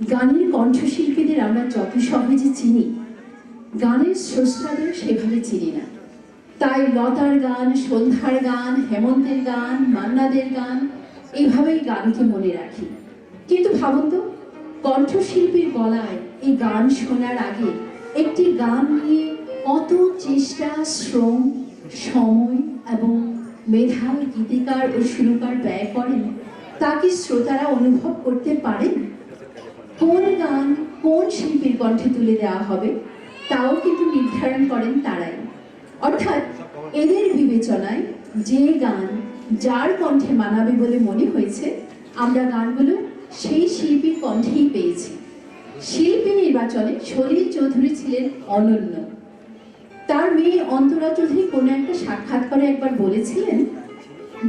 গানের কণ্ঠশিল্পীদের আমরা যত সহজে চিনি, গানের স্রষ্টাদের সেভাবে চিনি না। তাই লতার গান, সন্ধ্যার গান, হেমন্তের গান, মান্নাদের গান, এইভাবেই গানকে মনে রাখি। কিন্তু ভাবুন তো, কণ্ঠশিল্পীর গলায় এই গান শোনার আগে একটি গান নিয়ে কত চেষ্টা, শ্রম, সময় এবং মেধাবী গীতিকার ও সুরকার ব্যয় করেন, তা কি শ্রোতারা অনুভব করতে পারেন? কোন গান কোন শিল্পীর কণ্ঠে তুলে দেওয়া হবে তাও কিন্তু নির্ধারণ করেন তারাই। অর্থাৎ এদের বিবেচনায় যে গান যার কণ্ঠে মানাবে বলে মনে হয়েছে, আমরা গানগুলো সেই শিল্পীর কণ্ঠেই পেয়েছি। শিল্পী নির্বাচনে সলিল চৌধুরী ছিলেন অনন্য। তার মেয়ে অন্তরা চৌধুরী কোনো একটা সাক্ষাৎকারে একবার বলেছিলেন,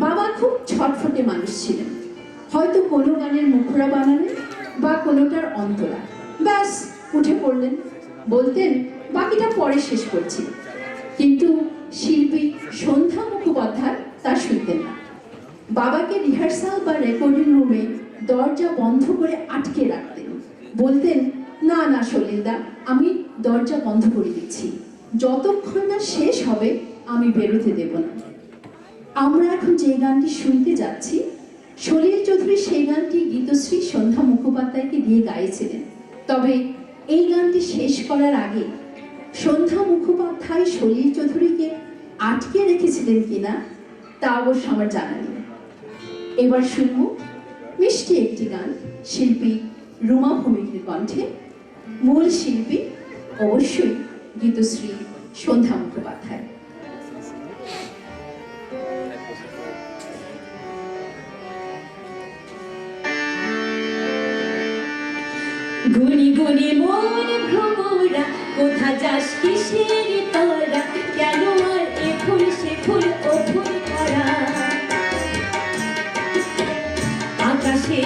বাবা খুব ছটফটে মানুষ ছিলেন, হয়তো কোনো গানের মুখরা বানালেন বা কোনোটার অন্তরা, ব্যাস উঠে পড়লেন, বলতেন বাকিটা পরে শেষ করছি। কিন্তু শিল্পী সন্ধ্যা মুখোপাধ্যায় তা শুনতেন না। বাবাকে রিহার্সাল বা রেকর্ডিং রুমে দরজা বন্ধ করে আটকে রাখতেন, বলতেন না না সলিলদা, আমি দরজা বন্ধ করে দিচ্ছি, যতক্ষণ না শেষ হবে আমি বেরোতে দেব না। আমরা এখন যে গানটি শুনতে যাচ্ছি, সলিল চৌধুরী সেই গানটি গীতশ্রী সন্ধ্যা মুখোপাধ্যায়কে দিয়ে গাইছিলেন। তবে এই গানটি শেষ করার আগে সন্ধ্যা মুখোপাধ্যায় সলিল চৌধুরীকে আটকে রেখেছিলেন কিনা তা অবশ্য আমার জানা নেই। এবার শুনব মিষ্টি একটি গান, শিল্পী রুমা ভৌমিকের কণ্ঠে, মূল শিল্পী অবশ্যই গীতশ্রী সন্ধ্যা মুখোপাধ্যায়। গুনি গুনি মন ভ্রমরা, কোথা যাস কিসের তোরা, কেন আর এ ফুল সে ফুল ও ফুল করা, আকাশে